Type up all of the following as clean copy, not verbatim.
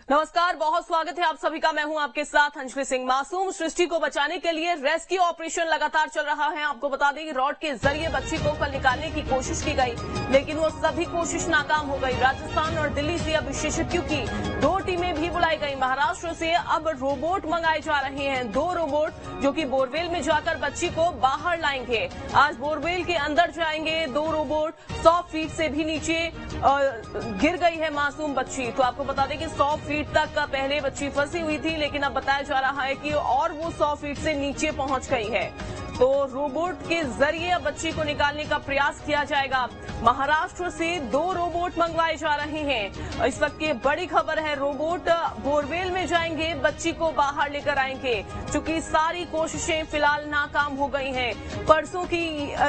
नमस्कार, बहुत स्वागत है आप सभी का। मैं हूं आपके साथ अंजलि सिंह। मासूम सृष्टि को बचाने के लिए रेस्क्यू ऑपरेशन लगातार चल रहा है। आपको बता दें कि रॉड के जरिए बच्ची को कल निकालने की कोशिश की गई, लेकिन वो सभी कोशिश नाकाम हो गई। राजस्थान और दिल्ली से अब विशेषज्ञों की 2 टीमें भी बुलाई गई। महाराष्ट्र से अब रोबोट मंगाए जा रहे हैं, 2 रोबोट जो कि बोरवेल में जाकर बच्ची को बाहर लाएंगे। आज बोरवेल के अंदर जाएंगे 2 रोबोट। 100 फीट से भी नीचे गिर गई है मासूम बच्ची। तो आपको बता दें कि 100 फीट तक पहले बच्ची फंसी हुई थी, लेकिन अब बताया जा रहा है कि और वो 100 फीट से नीचे पहुंच गई है। तो रोबोट के जरिए अब बच्ची को निकालने का प्रयास किया जाएगा। महाराष्ट्र से 2 रोबोट मंगवाए जा रहे हैं। इस वक्त की बड़ी खबर है, रोबोट बोरवेल में जाएंगे, बच्ची को बाहर लेकर आएंगे। चूंकि सारी कोशिशें फिलहाल नाकाम हो गई हैं। परसों की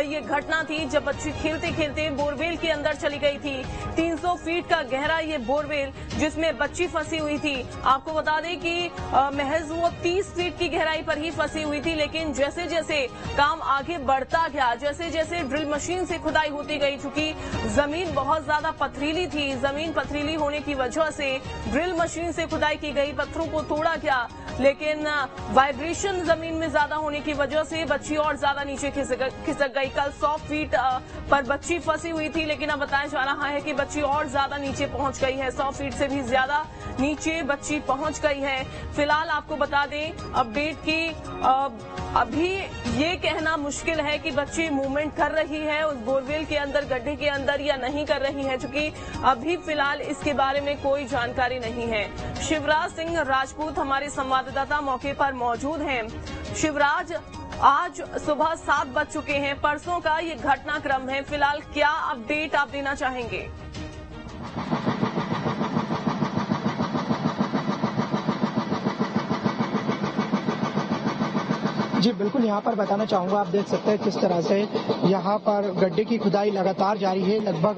ये घटना थी जब बच्ची खेलते खेलते बोरवेल के अंदर चली गई थी। 300 फीट का गहरा ये बोरवेल जिसमें बच्ची फंसी हुई थी। आपको बता दें कि महज वो 30 फीट की गहराई पर ही फंसी हुई थी, लेकिन जैसे जैसे काम आगे बढ़ता गया, जैसे जैसे ड्रिल मशीन से खुदाई होती गई, चूंकि जमीन बहुत ज्यादा पथरीली थी, जमीन पथरीली होने की वजह से ड्रिल मशीन से खुदाई की गई, पत्थरों को तोड़ा गया, लेकिन वाइब्रेशन जमीन में ज्यादा होने की वजह से बच्ची और ज्यादा नीचे खिसक गई। कल 100 फीट पर बच्ची फंसी हुई थी, लेकिन अब बताया जा रहा है कि बच्ची और ज्यादा नीचे पहुंच गई है। 100 फीट से भी ज्यादा नीचे बच्ची पहुंच गई है। फिलहाल आपको बता दें अपडेट की अभी ये कहना मुश्किल है कि बच्ची मूवमेंट कर रही है उस बोरवेल के अंदर, गड्ढे के अंदर, या नहीं कर रही है, क्योंकि अभी फिलहाल इसके बारे में कोई जानकारी नहीं है। शिवराज सिंह राजपूत हमारे संवाददाता मौके पर मौजूद हैं। शिवराज, आज सुबह 7 बज चुके हैं, परसों का ये घटनाक्रम है। फिलहाल क्या अपडेट आप देना चाहेंगे? जी बिल्कुल, यहाँ पर बताना चाहूँगा, आप देख सकते हैं किस तरह से यहाँ पर गड्ढे की खुदाई लगातार जारी है। लगभग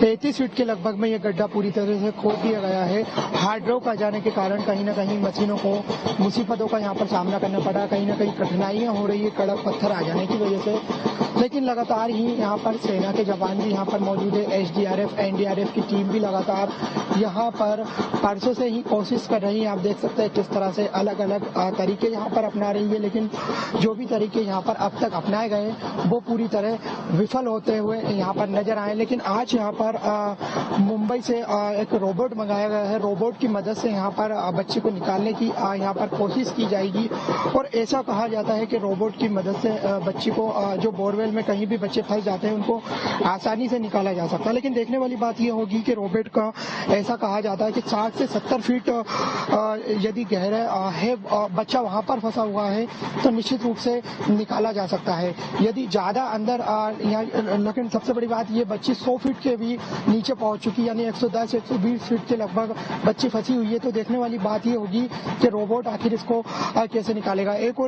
33 फीट के लगभग में ये गड्ढा पूरी तरह से खोद दिया गया है। हार्ड रॉक आ जाने के कारण कहीं ना कहीं मशीनों को मुसीबतों का यहाँ पर सामना करना पड़ा, कहीं ना कहीं कठिनाइयाँ हो रही है कड़क पत्थर आ जाने की वजह से। लेकिन लगातार ही यहाँ पर सेना के जवान भी यहाँ पर मौजूद है, SDRF NDRF की टीम भी लगातार यहाँ पर परसों से ही कोशिश कर रही है। आप देख सकते हैं किस तरह से अलग अलग तरीके यहाँ पर अपना रही है, लेकिन जो भी तरीके यहाँ पर अब तक अपनाए गए वो पूरी तरह विफल होते हुए यहाँ पर नजर आए। लेकिन आज यहाँ पर मुंबई से एक रोबोट मंगाया गया है। रोबोट की मदद से यहाँ पर बच्चे को निकालने की यहाँ पर कोशिश की जाएगी, और ऐसा कहा जाता है कि रोबोट की मदद से बच्ची को जो बोरवेल में कहीं भी बच्चे फंस जाते हैं उनको आसानी से निकाला जा सकता है। लेकिन देखने वाली बात यह होगी कि रोबोट का ऐसा कहा जाता है कि 60 से 70 फीट यदि गहरा है बच्चा वहां पर फंसा हुआ है तो निश्चित रूप से निकाला जा सकता है। यदि ज्यादा अंदर लेकिन सबसे बड़ी बात ये बच्ची 100 फीट के भी नीचे पहुंच चुकी, यानी 110 120 फीट के लगभग बच्ची फंसी हुई है। तो देखने वाली बात ये होगी कि रोबोट आखिर इसको कैसे निकालेगा। एक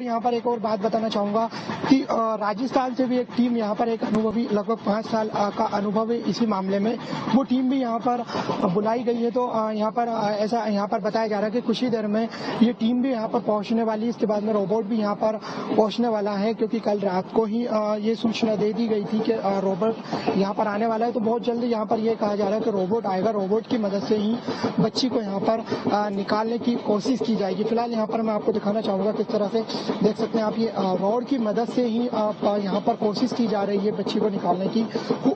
और बात बताना चाहूंगा कि राजस्थान से भी एक टीम यहाँ पर, एक अनुभवी लगभग 5 साल का अनुभव है इसी मामले में, वो टीम भी यहाँ पर बुलाई गई है। तो यहाँ पर ऐसा यहाँ पर बताया जा रहा है कि कुछ ही देर में ये टीम भी यहाँ पर पहुंचने वाली है। इसके बाद में रोबोट भी यहाँ पर पहुंचने वाला है, क्योंकि कल रात को ही ये सूचना दे दी गई थी कि रोबोट यहाँ पर आने वाला है। तो बहुत जल्दी यहाँ पर ये कहा जा रहा है कि रोबोट आएगा, रोबोट की मदद से ही बच्ची को यहाँ पर निकालने की कोशिश की जाएगी। फिलहाल यहाँ पर मैं आपको दिखाना चाहूंगा किस तरह से देख सकते हैं आप, ये रॉड की मदद से ही यहाँ पर कोशिश की जा रही है बच्ची को निकालने की।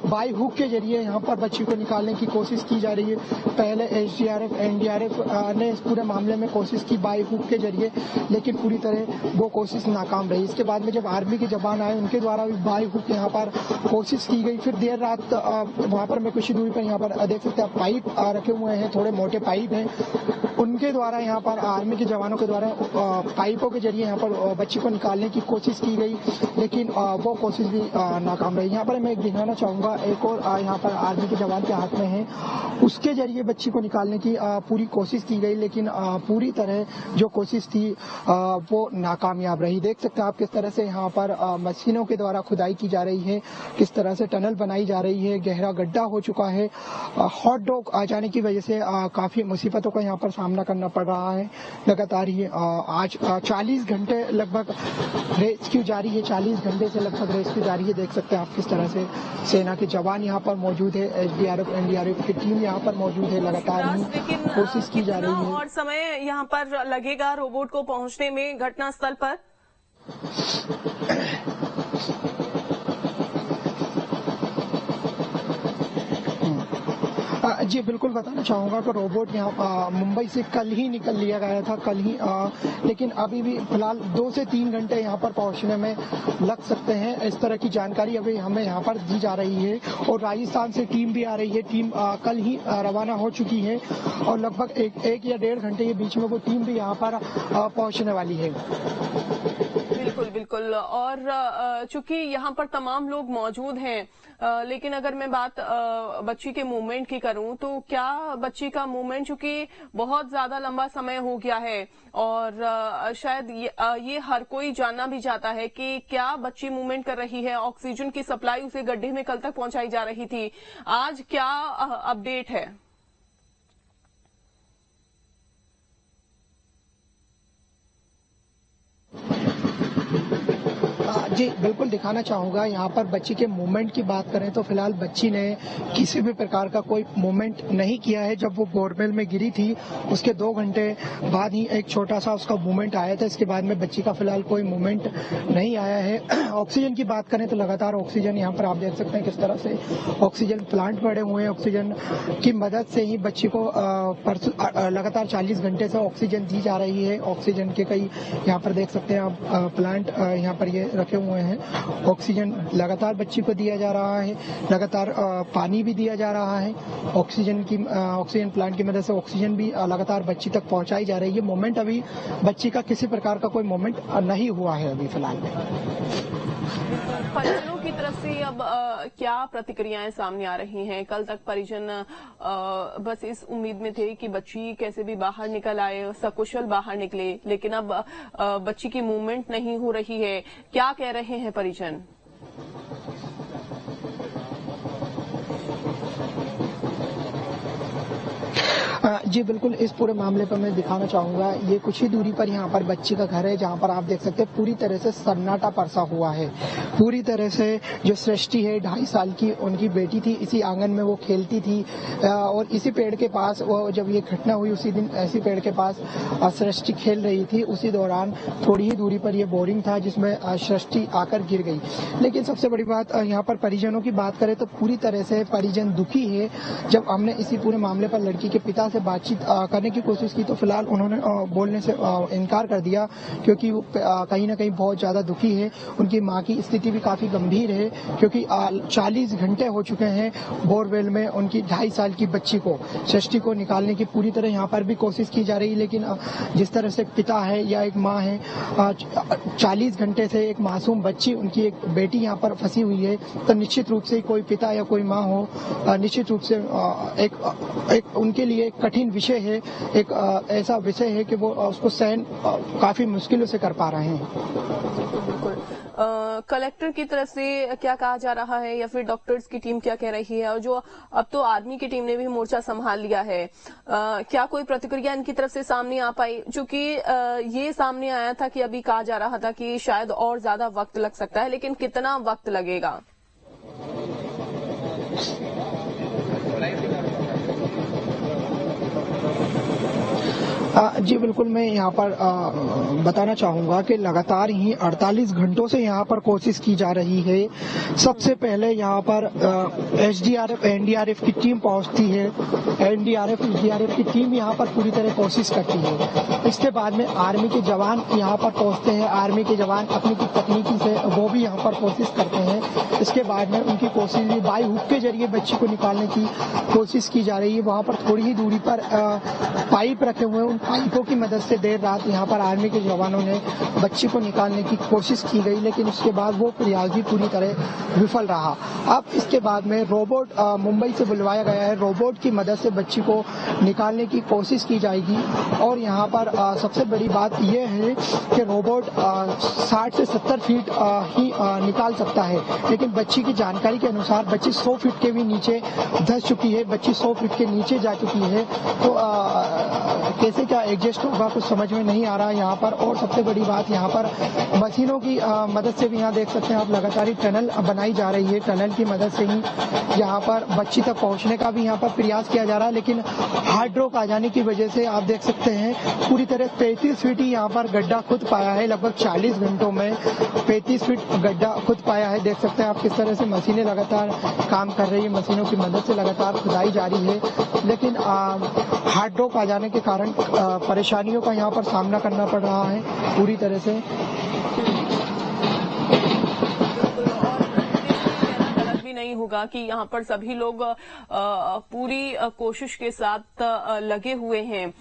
बाई हुक के जरिए यहाँ पर बच्ची को निकालने की कोशिश की जा रही है। पहले SDRF NDRF ने इस पूरे मामले में कोशिश की बाई हुक के जरिए, लेकिन पूरी तरह वो कोशिश नाकाम रही। इसके बाद में जब आर्मी के जवान आए उनके द्वारा भी बाई हुक यहाँ पर कोशिश की गई। फिर देर रात वहाँ पर मैं कुछ दूरी पर यहाँ पर देख सकते हैं पाइप रखे हुए हैं, थोड़े मोटे पाइप हैं, उनके द्वारा यहाँ पर आर्मी के जवानों के द्वारा पाइपों के जरिए यहाँ पर बच्ची को निकालने की कोशिश की गई, लेकिन वो कोशिश भी नाकाम रही। यहाँ पर मैं दिखाना चाहूंगा एक और यहाँ पर आर्मी के जवान के हाथ में है, उसके जरिए बच्ची को निकालने की पूरी कोशिश की गई, लेकिन पूरी तरह जो कोशिश थी वो नाकामयाब रही। देख सकते हैं आप किस तरह से यहाँ पर मशीनों के द्वारा खुदाई की जा रही है, किस तरह से टनल बनाई जा रही है, गहरा गड्ढा हो चुका है। हॉट डॉग आ जाने की वजह से काफी मुसीबतों का यहाँ पर सामना करना पड़ रहा है। लगातार ही आज 40 घंटे लगभग रेस्क्यू जारी है। 40 घंटे से लगभग रेस्क्यू जारी है। देख सकते हैं आप किस तरह से सेना के जवान यहाँ पर मौजूद है, एसडीआरएफ एनडीआरएफ की टीम यहाँ पर मौजूद है। लगातार ही कोशिश की जा रही है। और समय यहाँ पर लगेगा रोबोट को पहुंचने में घटनास्थल पर? जी बिल्कुल बताना चाहूंगा कि रोबोट यहाँ मुंबई से कल ही निकल लिया गया था, कल ही, लेकिन अभी भी फिलहाल 2 से 3 घंटे यहाँ पर पहुंचने में लग सकते हैं। इस तरह की जानकारी अभी हमें यहाँ पर दी जा रही है और राजस्थान से टीम भी आ रही है। टीम कल ही रवाना हो चुकी है और लगभग एक या 1.5 घंटे के बीच में वो टीम भी यहाँ पर पहुंचने वाली है। बिल्कुल। और चूंकि यहाँ पर तमाम लोग मौजूद हैं, लेकिन अगर मैं बात बच्ची के मूवमेंट की करूं तो क्या बच्ची का मूवमेंट, चूंकि बहुत ज्यादा लंबा समय हो गया है और शायद ये हर कोई जानना भी चाहता है कि क्या बच्ची मूवमेंट कर रही है? ऑक्सीजन की सप्लाई उसे गड्ढे में कल तक पहुंचाई जा रही थी, आज क्या अपडेट है? जी बिल्कुल दिखाना चाहूंगा। यहाँ पर बच्ची के मूवमेंट की बात करें तो फिलहाल बच्ची ने किसी भी प्रकार का कोई मूवमेंट नहीं किया है। जब वो बोरवेल में गिरी थी उसके 2 घंटे बाद ही एक छोटा सा उसका मूवमेंट आया था। इसके बाद में बच्ची का फिलहाल कोई मूवमेंट नहीं आया है। ऑक्सीजन की बात करें तो लगातार ऑक्सीजन यहाँ पर आप देख सकते हैं किस तरह से ऑक्सीजन प्लांट पड़े हुए हैं। ऑक्सीजन की मदद से ही बच्ची को लगातार 40 घंटे से ऑक्सीजन दी जा रही है। ऑक्सीजन के कई यहाँ पर देख सकते हैं आप प्लांट यहाँ पर ये रखे हुए हैं। ऑक्सीजन लगातार बच्ची को दिया जा रहा है, लगातार पानी भी दिया जा रहा है। ऑक्सीजन प्लांट की मदद से ऑक्सीजन भी लगातार बच्ची तक पहुंचाई जा रही है। मोमेंट अभी बच्ची का किसी प्रकार का कोई मोमेंट नहीं हुआ है अभी फिलहाल में। परिजनों की तरफ से अब क्या प्रतिक्रियाएं सामने आ रही हैं? कल तक परिजन बस इस उम्मीद में थे कि बच्ची कैसे भी बाहर निकल आए, सकुशल बाहर निकले, लेकिन अब बच्ची की मूवमेंट नहीं हो रही है। क्या कह रहे हैं परिजन? जी बिल्कुल, इस पूरे मामले पर मैं दिखाना चाहूंगा। ये कुछ ही दूरी पर यहाँ पर बच्ची का घर है, जहाँ पर आप देख सकते हैं पूरी तरह से सन्नाटा परसा हुआ है। पूरी तरह से जो सृष्टि है 2.5 साल की, उनकी बेटी थी, इसी आंगन में वो खेलती थी और इसी पेड़ के पास वो जब ये घटना हुई उसी दिन ऐसी पेड़ के पास सृष्टि खेल रही थी। उसी दौरान थोड़ी ही दूरी पर ये बोरिंग था जिसमें सृष्टि आकर गिर गई। लेकिन सबसे बड़ी बात यहाँ पर परिजनों की बात करें तो पूरी तरह से परिजन दुखी है। जब हमने इसी पूरे मामले पर लड़की के पिता से बातचीत करने की कोशिश की तो फिलहाल उन्होंने बोलने से इनकार कर दिया, क्योंकि वो कहीं ना कहीं बहुत ज्यादा दुखी है। उनकी मां की स्थिति भी काफी गंभीर है, क्योंकि 40 घंटे हो चुके हैं बोरवेल में उनकी 2.5 साल की बच्ची को, सृष्टि को निकालने की पूरी तरह यहाँ पर भी कोशिश की जा रही है। लेकिन जिस तरह से पिता है या एक माँ है, 40 घंटे से एक मासूम बच्ची, उनकी एक बेटी यहाँ पर फंसी हुई है, तो निश्चित रूप से कोई पिता या कोई माँ हो, निश्चित रूप से एक उनके लिए एक कठिन विषय है, एक ऐसा विषय है कि वो उसको सहन काफी मुश्किलों से कर पा रहे हैं। बिल्कुल। कलेक्टर की तरफ से क्या कहा जा रहा है या फिर डॉक्टर्स की टीम क्या कह रही है? और जो अब तो आर्मी की टीम ने भी मोर्चा संभाल लिया है, क्या कोई प्रतिक्रिया इनकी तरफ से सामने आ पाई? क्योंकि ये सामने आया था कि अभी कहा जा रहा था कि शायद और ज्यादा वक्त लग सकता है, लेकिन कितना वक्त लगेगा? जी बिल्कुल, मैं यहाँ पर बताना चाहूंगा कि लगातार ही 48 घंटों से यहाँ पर कोशिश की जा रही है। सबसे पहले यहाँ पर एसडीआरएफ एनडीआरएफ की टीम पहुँचती है। एनडीआरएफ एसडीआरएफ की टीम यहाँ पर पूरी तरह कोशिश करती है। इसके बाद में आर्मी के जवान यहाँ पर पहुँचते हैं। आर्मी के जवान अपनी तकनीकी से वो भी यहाँ पर कोशिश करते हैं। इसके बाद में उनकी कोशिश भी बाई हुक के जरिए बच्ची को निकालने की कोशिश की जा रही है। वहाँ पर थोड़ी ही दूरी पर पाइप रखे हुए हैं, उन पाइपों की मदद से देर रात यहाँ पर आर्मी के जवानों ने बच्ची को निकालने की कोशिश की गई, लेकिन उसके बाद वो प्रयास भी पूरी तरह विफल रहा। अब इसके बाद में रोबोट मुंबई से बुलवाया गया है। रोबोट की मदद से बच्ची को निकालने की कोशिश की जाएगी और यहाँ पर सबसे बड़ी बात यह है कि रोबोट 60 से 70 फीट ही निकाल सकता है, लेकिन बच्ची की जानकारी के अनुसार बच्ची 100 फीट के भी नीचे धंस चुकी है, बच्ची 100 फीट के नीचे जा चुकी है। तो कैसे क्या एडजस्ट होगा कुछ समझ में नहीं आ रहा है यहाँ पर। और सबसे बड़ी बात यहाँ पर मशीनों की मदद से भी यहाँ देख सकते हैं आप लगातार टनल बनाई जा रही है। टनल की मदद से ही यहाँ पर बच्ची तक पहुँचने का भी यहाँ पर प्रयास किया जा रहा है, लेकिन हार्ड रॉक आ जाने की वजह से आप देख सकते हैं पूरी तरह 35 फीट ही यहाँ पर गड्ढा खुद पाया है। लगभग 40 घंटों में 35 फीट गड्ढा खुद पाया है। देख सकते हैं आप किस तरह से मशीनें लगातार काम कर रही है, मशीनों की मदद से लगातार खुदाई जारी है, लेकिन हार्ड रॉक आ जाने के कारण परेशानियों का यहाँ पर सामना करना पड़ रहा है पूरी तरह से। नहीं होगा कि यहाँ पर सभी लोग पूरी कोशिश के साथ लगे हुए हैं,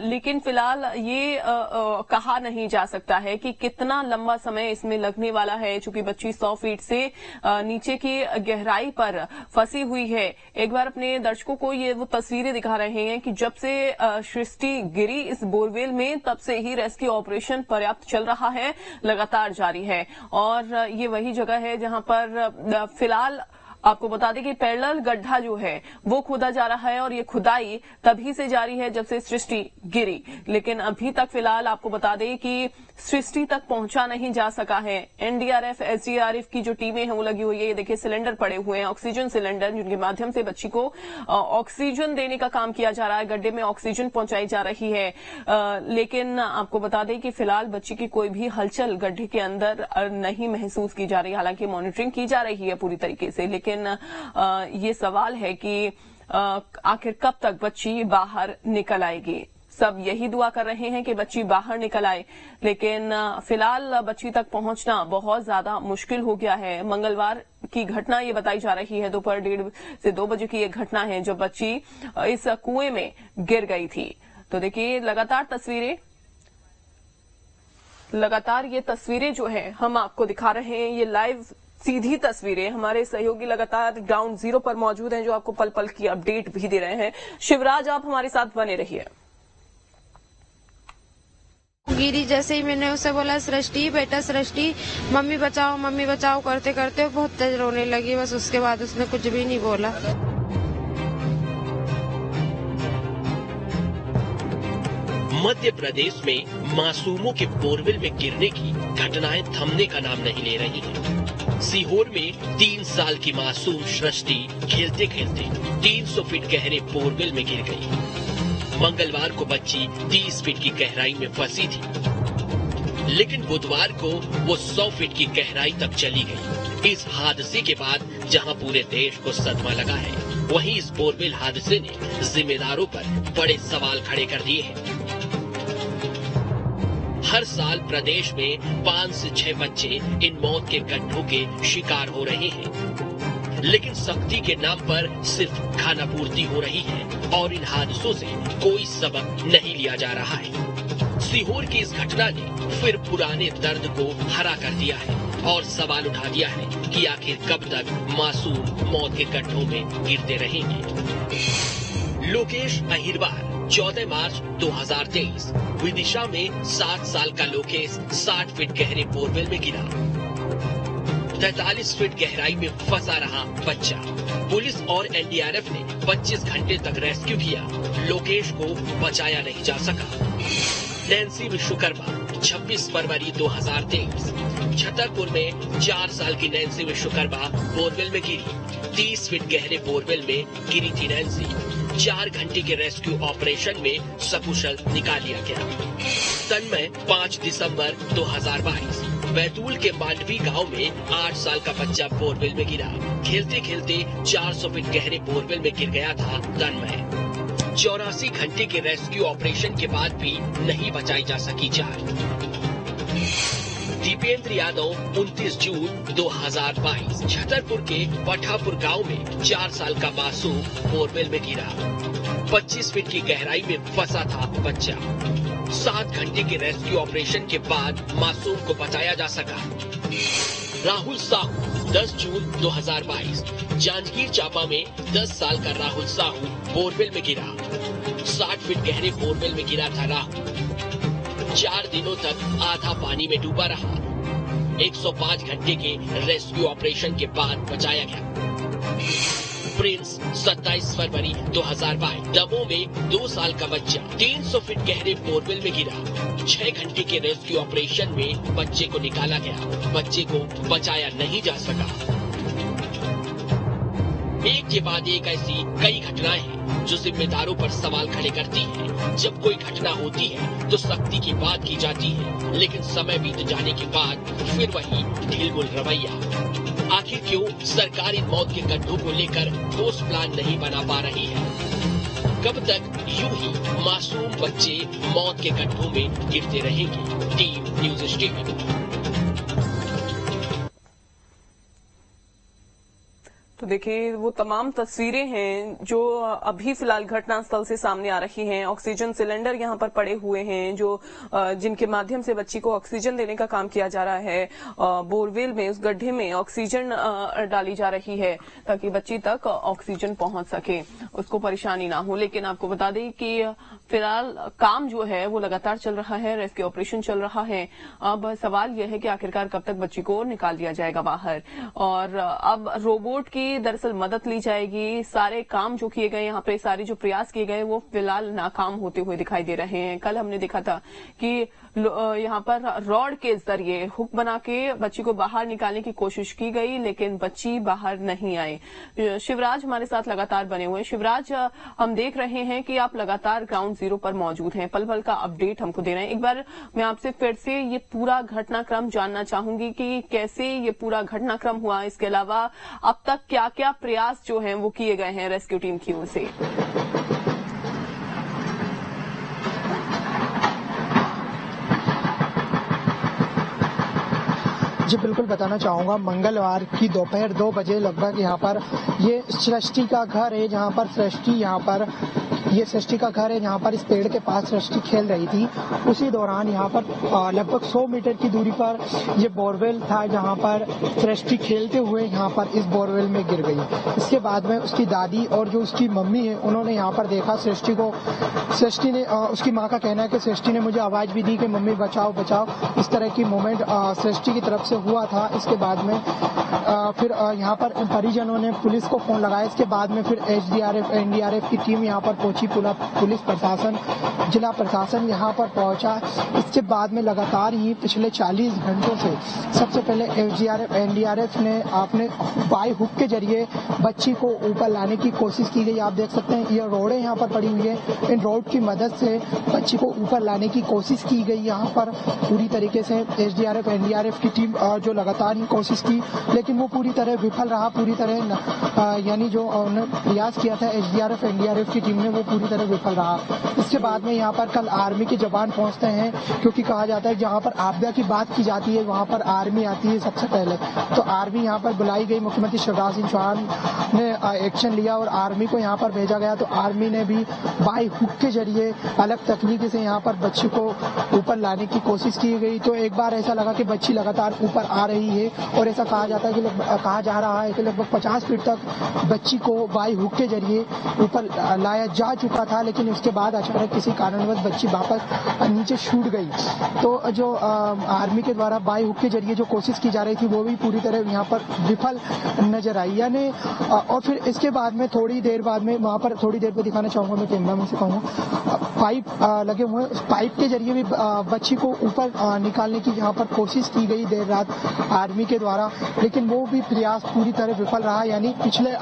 लेकिन फिलहाल ये कहा नहीं जा सकता है कि कितना लंबा समय इसमें लगने वाला है, चूंकि बच्ची 100 फीट से नीचे की गहराई पर फंसी हुई है। एक बार अपने दर्शकों को ये वो तस्वीरें दिखा रहे हैं कि जब से सृष्टि गिरी इस बोरवेल में, तब से ही रेस्क्यू ऑपरेशन पर्याप्त चल रहा है, लगातार जारी है। और ये वही जगह है जहां पर फिलहाल आपको बता दें कि पैरेलल गड्ढा जो है वो खोदा जा रहा है और ये खुदाई तभी से जारी है जब से सृष्टि गिरी, लेकिन अभी तक फिलहाल आपको बता दें कि सृष्टि तक पहुंचा नहीं जा सका है। एनडीआरएफ, एसडीआरएफ की जो टीमें हैं वो लगी हुई है। ये देखिए सिलेंडर पड़े हुए हैं, ऑक्सीजन सिलेंडर, जिनके माध्यम से बच्ची को ऑक्सीजन देने का काम किया जा रहा है, गड्ढे में ऑक्सीजन पहुंचाई जा रही है। लेकिन आपको बता दें कि फिलहाल बच्ची की कोई भी हलचल गड्ढे के अंदर नहीं महसूस की जा रही, हालांकि मॉनिटरिंग की जा रही है पूरी तरीके से, लेकिन ये सवाल है कि आखिर कब तक बच्ची बाहर निकल आएगी। सब यही दुआ कर रहे हैं कि बच्ची बाहर निकल आए, लेकिन फिलहाल बच्ची तक पहुंचना बहुत ज्यादा मुश्किल हो गया है। मंगलवार की घटना ये बताई जा रही है, दोपहर 1:30 से 2 बजे की ये घटना है जब बच्ची इस कुएं में गिर गई थी। तो देखिए लगातार ये तस्वीरें जो है हम आपको दिखा रहे हैं, ये लाइव सीधी तस्वीरें। हमारे सहयोगी लगातार ग्राउंड जीरो पर मौजूद हैं जो आपको पल पल की अपडेट भी दे रहे हैं। शिवराज, आप हमारे साथ बने रहिए। गिरी जैसे ही मैंने उसे बोला सृष्टि, बेटा सृष्टि, मम्मी बचाओ करते करते बहुत तेज रोने लगी। बस उसके बाद उसने कुछ भी नहीं बोला। मध्य प्रदेश में मासूमों के बोरवेल में गिरने की घटनाएं थमने का नाम नहीं ले रही हैं। सीहोर में 3 साल की मासूम सृष्टि खेलते खेलते 300 फीट गहरे बोरवेल में गिर गई। मंगलवार को बच्ची 30 फीट की गहराई में फंसी थी, लेकिन बुधवार को वो 100 फीट की गहराई तक चली गई। इस हादसे के बाद जहां पूरे देश को सदमा लगा है, वहीं इस बोरवेल हादसे ने जिम्मेदारों पर बड़े सवाल खड़े कर दिए हैं। हर साल प्रदेश में 5 से 6 बच्चे इन मौत के गड्ढों के शिकार हो रहे हैं, लेकिन सख्ती के नाम पर सिर्फ खानापूर्ति हो रही है और इन हादसों से कोई सबक नहीं लिया जा रहा है। सीहोर की इस घटना ने फिर पुराने दर्द को हरा कर दिया है और सवाल उठा दिया है कि आखिर कब तक मासूम मौत के गड्ढों में गिरते रहेंगे। लोकेश अहिरवार 14 मार्च 2023 विदिशा में 7 साल का लोकेश 60 फीट गहरे बोरवेल में गिरा। 43 फीट गहराई में फंसा रहा बच्चा। पुलिस और एनडीआरएफ ने 25 घंटे तक रेस्क्यू किया, लोकेश को बचाया नहीं जा सका। नैन्सी विश्वकर्मा 26 फरवरी 2023 छतरपुर में 4 साल की नैन्सी विश्वकर्मा बोरवेल में गिरी। 30 फीट गहरे बोरवेल में गिरी थी नैन्सी। 4 घंटे के रेस्क्यू ऑपरेशन में सकुशल निकाल लिया गया। तन्मय 5 दिसंबर 2022 बैतूल के मांडवी गांव में 8 साल का बच्चा बोरवेल में गिरा। खेलते खेलते 400 फीट गहरे बोरवेल में गिर गया था तन्मय। 84 घंटे के रेस्क्यू ऑपरेशन के बाद भी नहीं बचाई जा सकी जान। दीपेंद्र यादव 29 जून 2022 छतरपुर के पठापुर गांव में 4 साल का मासूम बोरवेल में गिरा। 25 फीट की गहराई में फंसा था बच्चा। 7 घंटे के रेस्क्यू ऑपरेशन के बाद मासूम को बचाया जा सका। राहुल साहू 10 जून 2022 जांजगीर चांपा में 10 साल का राहुल साहू बोरवेल में गिरा। 60 फीट गहरे बोरवेल में गिरा था राहुल। 4 दिनों तक आधा पानी में डूबा रहा। 105 घंटे के रेस्क्यू ऑपरेशन के बाद बचाया गया। प्रिंस 27 फरवरी 2022 दमोह में 2 साल का बच्चा 300 फीट गहरे बोरवेल में गिरा। 6 घंटे के रेस्क्यू ऑपरेशन में बच्चे को निकाला गया। बच्चे को बचाया नहीं जा सका। एक के बाद एक ऐसी कई घटनाएं हैं जो जिम्मेदारों पर सवाल खड़े करती हैं। जब कोई घटना होती है तो सख्ती की बात की जाती है, लेकिन समय बीत जाने के बाद फिर वही ढिलमुल रवैया। आखिर क्यों सरकार इन मौत के गड्ढों को लेकर ठोस प्लान नहीं बना पा रही है? कब तक यूं ही मासूम बच्चे मौत के गड्ढों में गिरते रहेंगे? Team news station. तो देखिए, वो तमाम तस्वीरें हैं जो अभी फिलहाल घटनास्थल से सामने आ रही हैं। ऑक्सीजन सिलेंडर यहां पर पड़े हुए हैं जो जिनके माध्यम से बच्ची को ऑक्सीजन देने का काम किया जा रहा है। बोरवेल में उस गड्ढे में ऑक्सीजन डाली जा रही है ताकि बच्ची तक ऑक्सीजन पहुंच सके, उसको परेशानी ना हो। लेकिन आपको बता दें कि फिलहाल काम जो है वो लगातार चल रहा है, रेस्क्यू ऑपरेशन चल रहा है। अब सवाल यह है कि आखिरकार कब तक बच्ची को निकाल दिया जाएगा बाहर, और अब रोबोट की दरअसल मदद ली जाएगी। सारे काम जो किए गए यहाँ पे, सारे जो प्रयास किए गए वो फिलहाल नाकाम होते हुए दिखाई दे रहे हैं। कल हमने देखा था कि यहाँ पर रॉड के जरिए हुक बना के बच्ची को बाहर निकालने की कोशिश की गई, लेकिन बच्ची बाहर नहीं आई। शिवराज हमारे साथ लगातार बने हुए हैं। शिवराज, हम देख रहे हैं कि आप लगातार ग्राउंड जीरो पर मौजूद हैं, पल पल का अपडेट हमको दे रहे हैं। एक बार मैं आपसे फिर से ये पूरा घटनाक्रम जानना चाहूंगी कि कैसे ये पूरा घटनाक्रम हुआ, इसके अलावा अब तक क्या क्या प्रयास जो हैं वो किए गए हैं रेस्क्यू टीम की ओर से। जी बिल्कुल बताना चाहूँगा, मंगलवार की दोपहर 2 बजे लगभग यहाँ पर ये सृष्टि का घर है, जहाँ पर सृष्टि ये सृष्टि का घर है, जहाँ पर इस पेड़ के पास सृष्टि खेल रही थी। उसी दौरान यहाँ पर लगभग 100 मीटर की दूरी पर ये बोरवेल था, जहाँ पर सृष्टि खेलते हुए यहाँ पर इस बोरवेल में गिर गई। इसके बाद में उसकी दादी और जो उसकी मम्मी है उन्होंने यहाँ पर देखा सृष्टि को। सृष्टि ने, उसकी माँ का कहना है कि सृष्टि ने मुझे आवाज भी दी कि मम्मी बचाओ बचाओ। इस तरह की मूवमेंट सृष्टि की तरफ से हुआ था। इसके बाद में फिर यहाँ पर परिजनों ने पुलिस को फोन लगाया। इसके बाद में फिर SDRF NDRF की टीम यहाँ पर पहुंची, पुलिस प्रशासन, जिला प्रशासन यहाँ पर पहुंचा। इसके बाद में लगातार ही पिछले 40 घंटों से सबसे पहले SDRF NDRF ने अपने बाई हुक के जरिए बच्ची को ऊपर लाने की कोशिश की गई। आप देख सकते हैं ये रोडें यहाँ पर पड़ी हुई है, इन रोड की मदद से बच्ची को ऊपर लाने की कोशिश की गई। यहाँ पर पूरी तरीके से SDRF NDRF की टीम जो लगातार ही कोशिश की, लेकिन वो पूरी तरह विफल रहा। पूरी तरह यानी जो प्रयास किया था SDRF NDRF की टीम ने वो पूरी तरह विफल रहा। इसके बाद में यहाँ पर कल आर्मी के जवान पहुंचते हैं, क्योंकि कहा जाता है जहाँ पर आपदा की बात की जाती है वहाँ पर आर्मी आती है सबसे पहले। तो आर्मी यहाँ पर बुलाई गई, मुख्यमंत्री शिवराज सिंह चौहान ने एक्शन लिया और आर्मी को यहाँ पर भेजा गया। तो आर्मी ने भी बाई हुक के जरिए अलग तकनीकी से यहाँ पर बच्ची को ऊपर लाने की कोशिश की गई। तो एक बार ऐसा लगा कि बच्ची लगातार ऊपर आ रही है, और ऐसा कहा जाता है कि कहा जा रहा है कि लगभग 50 फीट तक बच्ची को बाई हुक के जरिए ऊपर लाया जा चुका था, लेकिन उसके बाद अचानक किसी कारणवश बच्ची वापस नीचे छूट गई। तो जो आर्मी के द्वारा बाई हुक के जरिए जो कोशिश की जा रही थी वो भी पूरी तरह यहाँ पर विफल नजर आई। यानी और फिर इसके बाद में थोड़ी देर बाद में वहाँ पर थोड़ी देर पर दिखाना चाहूंगा, मैं कैमरा में से कहूँगा, पाइप लगे हुए, उस पाइप के जरिए भी बच्ची को ऊपर निकालने की यहाँ पर कोशिश की गई देर रात। साथ आर्मी के द्वारा, लेकिन वो भी प्रयास पूरी तरह विफल रहा। यानी पिछले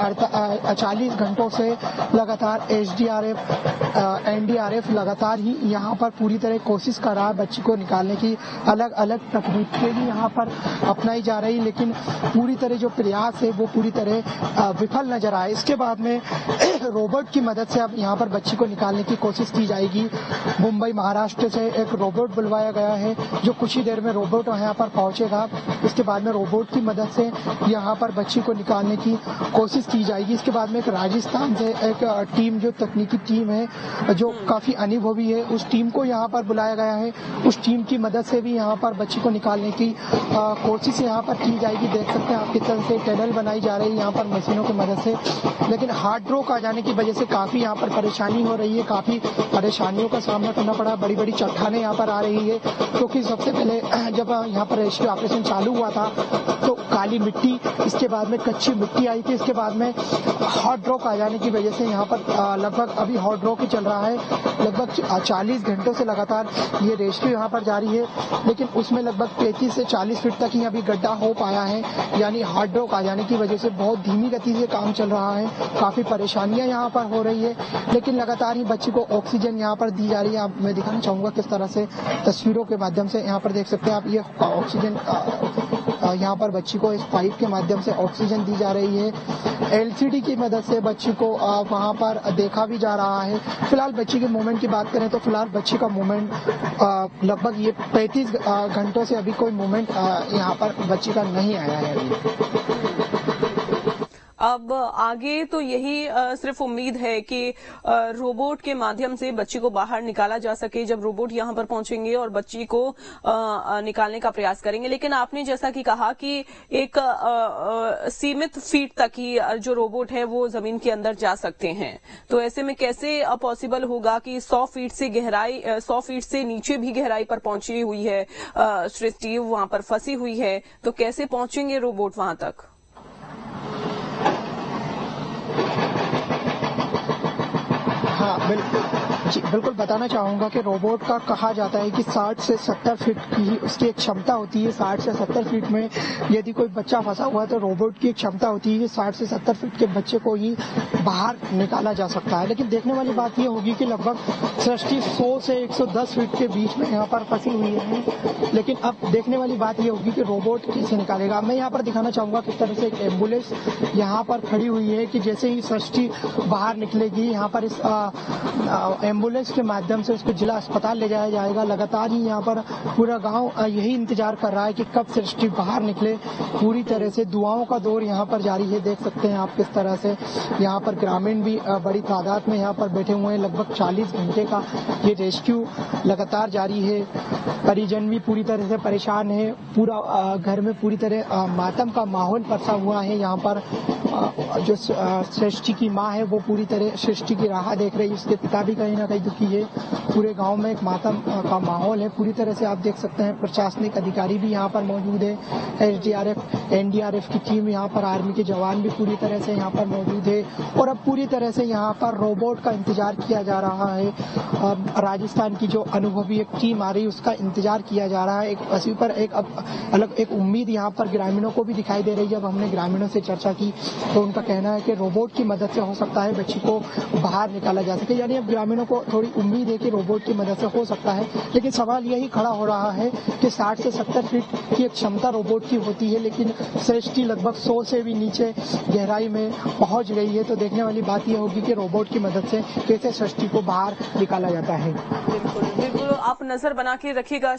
40 घंटों से लगातार SDRF NDRF लगातार ही यहाँ पर पूरी तरह कोशिश कर रहा है बच्ची को निकालने की। अलग अलग तकनीकें भी यहाँ पर अपनाई जा रही, लेकिन पूरी तरह जो प्रयास है वो पूरी तरह विफल नजर आए। इसके बाद में रोबोट की मदद से अब यहाँ पर बच्ची को निकालने की कोशिश की जाएगी। मुंबई महाराष्ट्र से एक रोबोट बुलवाया गया है जो कुछ ही देर में रोबोट यहाँ पर पहुंचेगा। इसके बाद में रोबोट की मदद से यहाँ पर बच्ची को निकालने की कोशिश की जाएगी। इसके बाद में एक राजस्थान से एक टीम, जो तकनीकी टीम है जो काफी अनुभवी है, उस टीम को यहाँ पर बुलाया गया है। उस टीम की मदद से भी यहाँ पर बच्ची को निकालने की कोशिश यहाँ पर की जाएगी। देख सकते हैं आप किस तरह से टनल बनाई जा रही है यहाँ पर मशीनों की मदद से, लेकिन हार्ड रॉक आ जाने की वजह से काफी यहाँ पर परेशानी हो रही है। काफी परेशानियों का सामना करना पड़ा। बड़ी बड़ी चट्टानें यहाँ पर आ रही है, क्योंकि सबसे पहले जब यहाँ पर रेस्क्यू ऑपरेशन चालू हुआ था तो काली मिट्टी, इसके बाद में कच्ची मिट्टी आई थी। इसके बाद में हॉट रॉक आ जाने की वजह से यहाँ पर लगभग अभी हॉट रॉक ही चल रहा है। लगभग 40 घंटों से लगातार ये रेस्क्यू यहाँ पर जारी है, लेकिन उसमें लगभग 35 से 40 फीट तक ही अभी गड्ढा हो पाया है। यानी हॉट रॉक आ जाने की वजह से बहुत धीमी गति से काम चल रहा है। काफी परेशानियां यहाँ पर हो रही है, लेकिन लगातार ही बच्ची को ऑक्सीजन यहाँ पर दी जा रही है। मैं दिखाना चाहूंगा किस तरह से तस्वीरों के माध्यम से यहाँ पर देख सकते हैं आप, ये ऑक्सीजन यहाँ पर बच्ची को इस पाइप के माध्यम से ऑक्सीजन दी जा रही है। LCD की मदद से बच्ची को वहाँ पर देखा भी जा रहा है। फिलहाल बच्ची के मूवमेंट की बात करें तो फिलहाल बच्ची का मूवमेंट लगभग ये 35 घंटों से अभी कोई मूवमेंट यहाँ पर बच्ची का नहीं आया है अभी। अब आगे तो यही सिर्फ उम्मीद है कि रोबोट के माध्यम से बच्ची को बाहर निकाला जा सके। जब रोबोट यहां पर पहुंचेंगे और बच्ची को निकालने का प्रयास करेंगे, लेकिन आपने जैसा कि कहा कि एक सीमित फीट तक ही जो रोबोट है वो जमीन के अंदर जा सकते हैं, तो ऐसे में कैसे पॉसिबल होगा कि 100 फीट से गहराई 100 फीट से नीचे भी गहराई पर पहुंची हुई है सृष्टि, वहां पर फंसी हुई है, तो कैसे पहुंचेंगे रोबोट वहां तक? हाँ बिल्कुल बताना चाहूंगा कि रोबोट का कहा जाता है कि 60 से 70 फीट की उसकी एक क्षमता होती है। 60 से 70 फीट में यदि कोई बच्चा फंसा हुआ है तो रोबोट की एक क्षमता होती है कि 60 से 70 फीट के बच्चे को ही बाहर निकाला जा सकता है। लेकिन देखने वाली बात यह होगी कि लगभग सृष्टि 100 से 110 फीट के बीच में यहाँ पर फंसी हुई है। लेकिन अब देखने वाली बात यह होगी कि रोबोट कैसे निकालेगा। मैं यहाँ पर दिखाना चाहूंगा किस तरह से एक एम्बुलेंस यहाँ पर खड़ी हुई है कि जैसे ही सृष्टि बाहर निकलेगी यहाँ पर इस एम्बुलेंस के माध्यम से उसको जिला अस्पताल ले जाया जाएगा। लगातार ही यहाँ पर पूरा गांव यही इंतजार कर रहा है कि कब सृष्टि बाहर निकले। पूरी तरह से दुआओं का दौर यहाँ पर जारी है। देख सकते हैं आप किस तरह से यहाँ पर ग्रामीण भी बड़ी तादाद में यहाँ पर बैठे हुए हैं। लगभग 40 घंटे का ये रेस्क्यू लगातार जारी है। परिजन भी पूरी तरह से परेशान है। पूरा घर में पूरी तरह मातम का माहौल बरसा हुआ है। यहाँ पर जो सृष्टि की माँ है वो पूरी तरह सृष्टि की राह देख रही है। उसके पिता भी कहीं ना कहीं दुखी है। पूरे गांव में एक मातम का माहौल है। पूरी तरह से आप देख सकते हैं प्रशासनिक अधिकारी भी यहाँ पर मौजूद है। SDRF NDRF की टीम यहाँ पर, आर्मी के जवान भी पूरी तरह से यहाँ पर मौजूद है। और अब पूरी तरह से यहाँ पर रोबोट का इंतजार किया जा रहा है। राजस्थान की जो अनुभवी एक टीम आ रही है उसका इंतजार किया जा रहा है। एक इसी पर एक अलग एक उम्मीद यहाँ पर ग्रामीणों को भी दिखाई दे रही है। जब हमने ग्रामीणों से चर्चा की तो उनका कहना है कि रोबोट की मदद से हो सकता है बच्ची को बाहर निकाला जा सके। यानी अब ग्रामीणों को थोड़ी उम्मीद है कि रोबोट की मदद से हो सकता है। लेकिन सवाल यही खड़ा हो रहा है कि 60 से 70 फीट की एक क्षमता रोबोट की होती है, लेकिन सृष्टि लगभग 100 से भी नीचे गहराई में पहुंच गई है। तो देखने वाली बात यह होगी कि रोबोट की मदद से कैसे सृष्टि को बाहर निकाला जाता है। बिल्कुल आप नजर बना के रखिएगा।